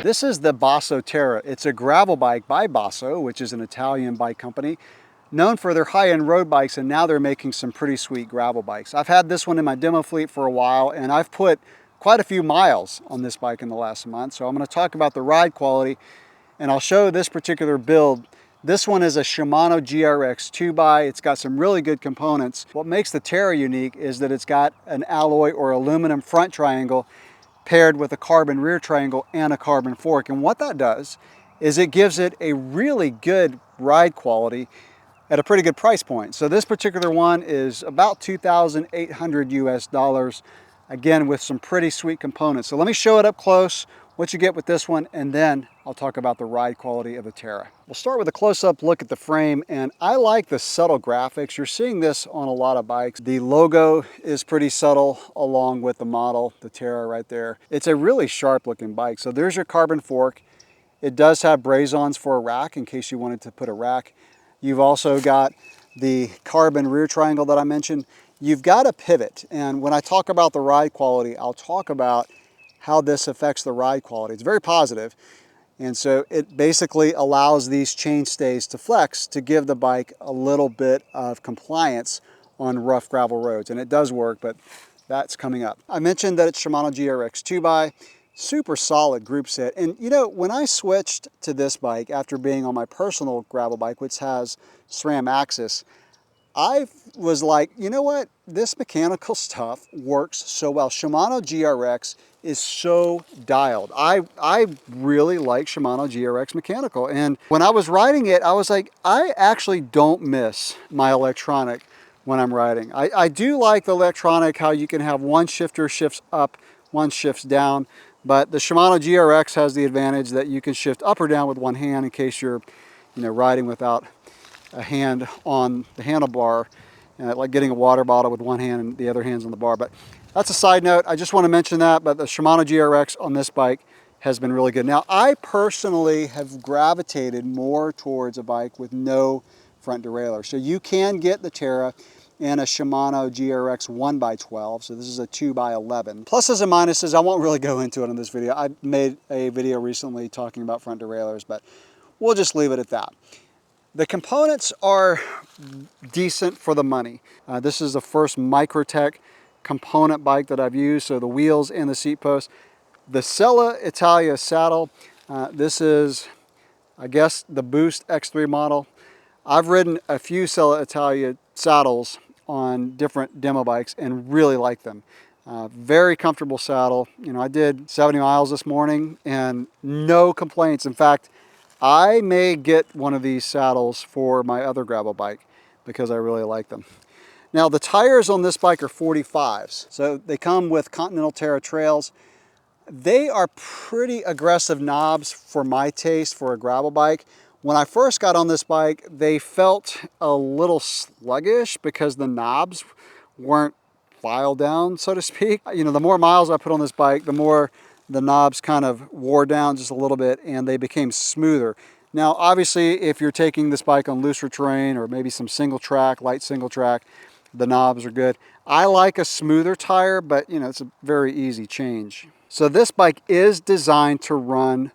This is the Basso Terra. It's a gravel bike by Basso, which is an Italian bike company, known for their high-end road bikes, and now they're making some pretty sweet gravel bikes. I've had this one in my demo fleet for a while, and I've put quite a few miles on this bike in the last month. So I'm going to talk about the ride quality, and I'll show this particular build. This one is a Shimano GRX 2x. It's got some really good components. What makes the Terra unique is that it's got an alloy or aluminum front triangle paired with a carbon rear triangle and a carbon fork. And what that does is it gives it a really good ride quality at a pretty good price point. So this particular one is about $2,800 US, again with some pretty sweet components. So let me show it up close, what you get with this one, and then I'll talk about the ride quality of the Terra. We'll start with a close-up look at the frame, and I like the subtle graphics. You're seeing this on a lot of bikes. The logo is pretty subtle along with the model, the Terra right there. It's a really sharp looking bike. So there's your carbon fork. It does have braze-ons for a rack in case you wanted to put a rack. You've also got the carbon rear triangle that I mentioned. You've got a pivot, and when I talk about the ride quality, I'll talk about how this affects the ride quality. It's very positive, and so it basically allows these chainstays to flex to give the bike a little bit of compliance on rough gravel roads, and it does work, but that's coming up. I mentioned that it's Shimano GRX 2x. Super solid group set. And you know, when I switched to this bike after being on my personal gravel bike, which has SRAM axis, I was like, you know what? This mechanical stuff works so well. Shimano GRX is so dialed. I really like Shimano GRX mechanical. And when I was riding it, I was like, I actually don't miss my electronic when I'm riding. I do like the electronic, how you can have one shifter shifts up, one shifts down. But the Shimano GRX has the advantage that you can shift up or down with one hand in case you're, riding without a hand on the handlebar, like getting a water bottle with one hand and the other hand's on the bar. But that's a side note. I just want to mention that. But the Shimano GRX on this bike has been really good. Now, I personally have gravitated more towards a bike with no front derailleur. So you can get the Terra and a Shimano GRX 1x12, so this is a 2x11. Pluses and minuses, I won't really go into it in this video. I made a video recently talking about front derailleurs, but we'll just leave it at that. The components are decent for the money. This is the first Microtech component bike that I've used, so the wheels and the seat post. The Sella Italia saddle, this is, I guess, the Boost X3 model. I've ridden a few Sella Italia saddles on different demo bikes and really like them. Very comfortable saddle. I did 70 miles this morning and no complaints. In fact, I may get one of these saddles for my other gravel bike because I really like them. Now the tires on this bike are 45s. So they come with Cannondale Terra trails. They are pretty aggressive knobs for my taste for a gravel bike. When I first got on this bike, they felt a little sluggish because the knobs weren't filed down, so to speak. The more miles I put on this bike, the more the knobs kind of wore down just a little bit and they became smoother. Now, obviously, if you're taking this bike on looser terrain or maybe some single track, light single track, the knobs are good. I like a smoother tire, but it's a very easy change. So this bike is designed to run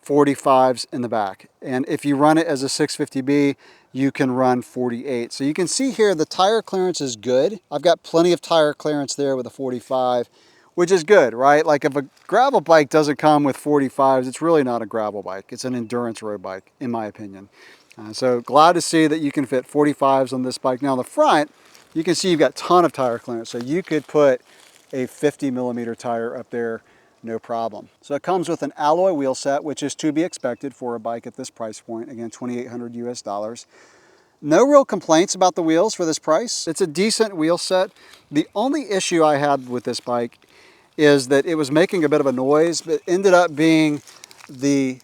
45s in the back, and if you run it as a 650B, you can run 48. So you can see here the tire clearance is good. I've got plenty of tire clearance there with a 45, which is good, right? Like if a gravel bike doesn't come with 45s, it's really not a gravel bike. It's an endurance road bike, in my opinion. So glad to see that you can fit 45s on this bike. Now on the front, you can see you've got a ton of tire clearance. So you could put a 50mm tire up there, no problem. So it comes with an alloy wheel set, which is to be expected for a bike at this price point. Again, $2,800 US. No real complaints about the wheels for this price. It's a decent wheel set. The only issue I had with this bike is that it was making a bit of a noise, but it ended up being the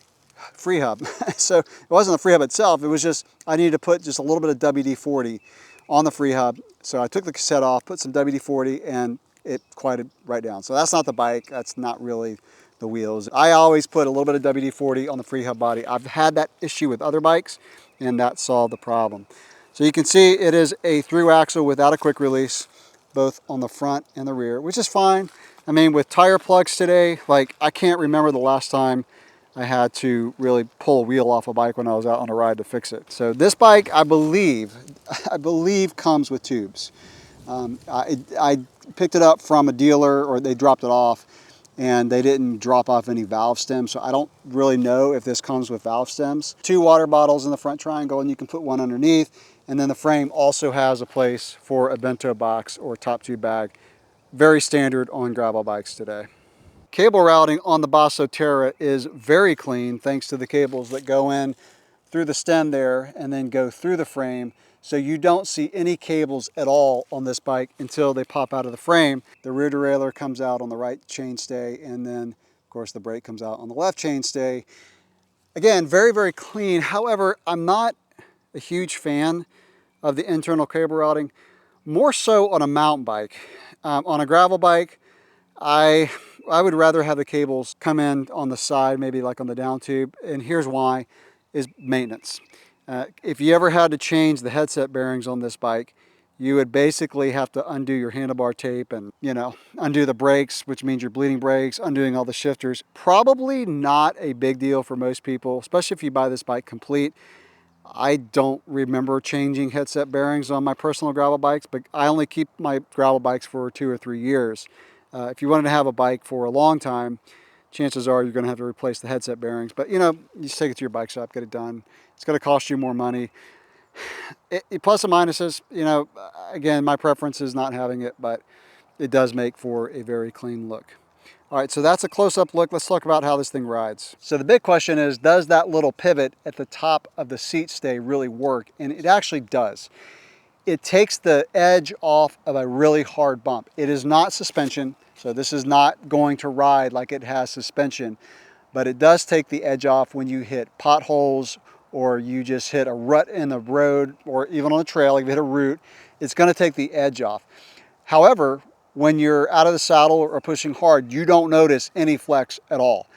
free hub. So it wasn't the free hub itself, it was just, I needed to put just a little bit of WD-40 on the free hub. So I took the cassette off, put some WD-40, and it quieted right down. So that's not the bike, that's not really the wheels. I always put a little bit of WD-40 on the free hub body. I've had that issue with other bikes and that solved the problem. So you can see it is a through axle without a quick release, both on the front and the rear, which is fine. I mean, with tire plugs today, like I can't remember the last time I had to really pull a wheel off a bike when I was out on a ride to fix it. So this bike, I believe comes with tubes. I picked it up from a dealer, or they dropped it off, and they didn't drop off any valve stems, so I don't really know if this comes with valve stems. 2 water bottles in the front triangle, and you can put one underneath, and then the frame also has a place for a bento box or top tube bag. Very standard on gravel bikes today. Cable routing on the Basso Terra is very clean thanks to the cables that go in through the stem there and then go through the frame. So you don't see any cables at all on this bike until they pop out of the frame. The rear derailleur comes out on the right chainstay, and then of course the brake comes out on the left chainstay. Again, very, very clean. However, I'm not a huge fan of the internal cable routing, more so on a mountain bike. On a gravel bike, I would rather have the cables come in on the side, maybe like on the down tube, and here's why, is maintenance. If you ever had to change the headset bearings on this bike, you would basically have to undo your handlebar tape and, undo the brakes, which means you're bleeding brakes, undoing all the shifters. Probably not a big deal for most people, especially if you buy this bike complete. I don't remember changing headset bearings on my personal gravel bikes, but I only keep my gravel bikes for 2 or 3 years. If you wanted to have a bike for a long time, chances are you're going to have to replace the headset bearings. But you just take it to your bike shop, get it done. It's going to cost you more money. Plus and minuses, again, my preference is not having it, but it does make for a very clean look. All right, so that's a close-up look. Let's talk about how this thing rides. So the big question is, does that little pivot at the top of the seat stay really work? And it actually does. It takes the edge off of a really hard bump. It is not suspension, so this is not going to ride like it has suspension, but it does take the edge off when you hit potholes, or you just hit a rut in the road, or even on a trail, if you hit a root, it's going to take the edge off. However, when you're out of the saddle or pushing hard, you don't notice any flex at all.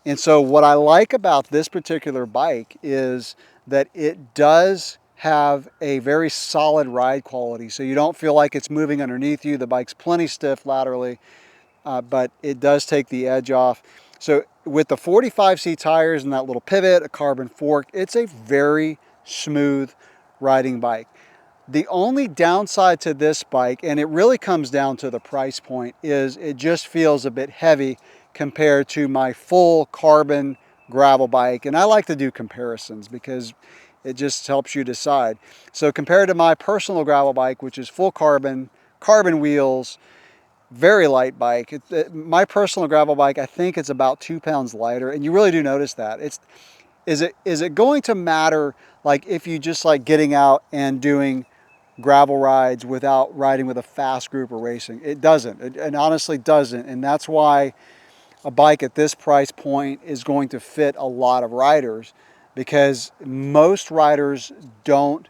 And so what I like about this particular bike is that it does have a very solid ride quality. So you don't feel like it's moving underneath you. The bike's plenty stiff laterally, but it does take the edge off. So with the 45C tires and that little pivot, a carbon fork, it's a very smooth riding bike. The only downside to this bike, and it really comes down to the price point, is it just feels a bit heavy compared to my full carbon gravel bike. And I like to do comparisons because it just helps you decide. So compared to my personal gravel bike, which is full carbon wheels, very light bike. My personal gravel bike, I think it's about 2 pounds lighter, and you really do notice that. Is it going to matter, like if you just like getting out and doing gravel rides without riding with a fast group or racing? It doesn't. It honestly doesn't, and that's why a bike at this price point is going to fit a lot of riders, because most riders don't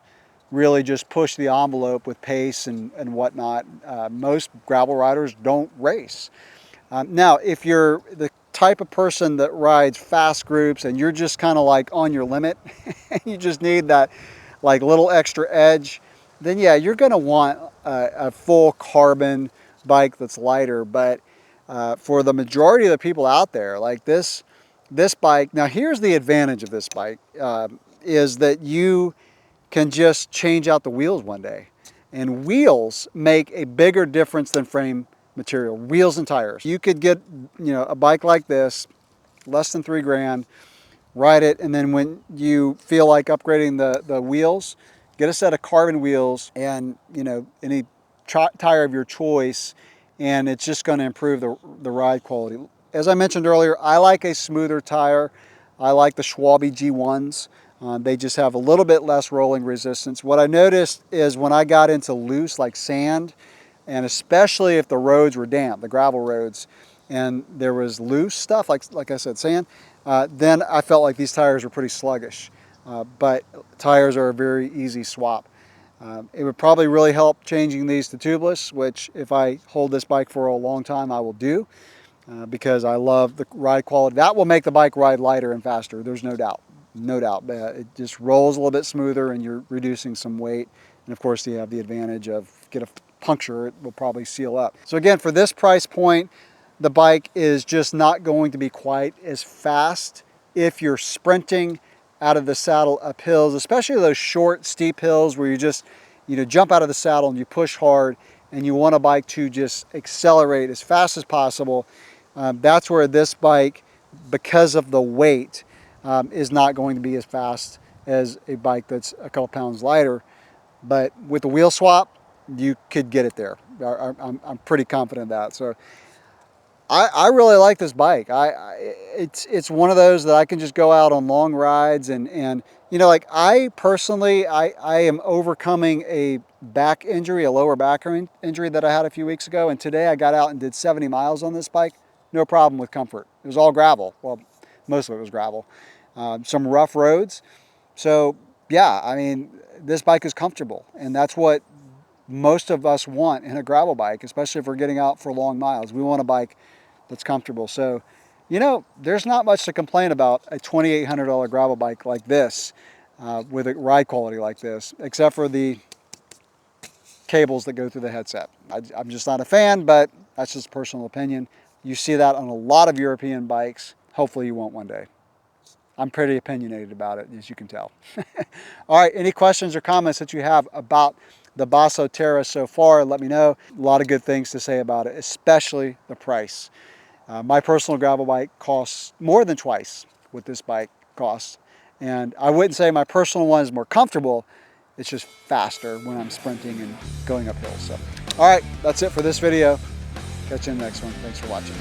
really just push the envelope with pace and whatnot. Most gravel riders don't race. Now, if you're the type of person that rides fast groups and you're just kind of like on your limit, and you just need that like little extra edge, then yeah, you're going to want a full carbon bike that's lighter. But for the majority of the people out there, like this bike, now here's the advantage of this bike, is that you can just change out the wheels one day. And wheels make a bigger difference than frame material, wheels and tires. You could get a bike like this, less than $3 grand, ride it, and then when you feel like upgrading the wheels, get a set of carbon wheels and any tire of your choice, and it's just going to improve the ride quality. As I mentioned earlier, I like a smoother tire. I like the Schwalbe G1s. They just have a little bit less rolling resistance. What I noticed is when I got into loose, like sand, and especially if the roads were damp, the gravel roads, and there was loose stuff, like I said, sand, then I felt like these tires were pretty sluggish. But tires are a very easy swap. It would probably really help changing these to tubeless, which if I hold this bike for a long time, I will do, because I love the ride quality. That will make the bike ride lighter and faster, there's no doubt. No doubt. It just rolls a little bit smoother and you're reducing some weight. And of course you have the advantage of, get a puncture, it will probably seal up. So again, for this price point, the bike is just not going to be quite as fast if you're sprinting out of the saddle up hills, especially those short, steep hills where you just, jump out of the saddle and you push hard and you want a bike to just accelerate as fast as possible. That's where this bike, because of the weight, is not going to be as fast as a bike that's a couple pounds lighter. But with the wheel swap, you could get it there. I'm pretty confident of that. So I really like this bike. It's one of those that I can just go out on long rides and like I personally, I am overcoming a back injury, a lower back injury that I had a few weeks ago. And today I got out and did 70 miles on this bike. No problem with comfort. It was all gravel. Well, most of it was gravel. Some rough roads. So yeah, I mean, this bike is comfortable, and that's what most of us want in a gravel bike, especially if we're getting out for long miles. We want a bike that's comfortable. So, there's not much to complain about a $2,800 gravel bike like this with a ride quality like this, except for the cables that go through the headset. I'm just not a fan, but that's just personal opinion. You see that on a lot of European bikes. Hopefully you won't one day. I'm pretty opinionated about it, as you can tell. All right, any questions or comments that you have about the Basso Terra so far, let me know. A lot of good things to say about it, especially the price. My personal gravel bike costs more than twice what this bike costs. And I wouldn't say my personal one is more comfortable, it's just faster when I'm sprinting and going up hills. So, all right, that's it for this video. Catch you in the next one. Thanks for watching.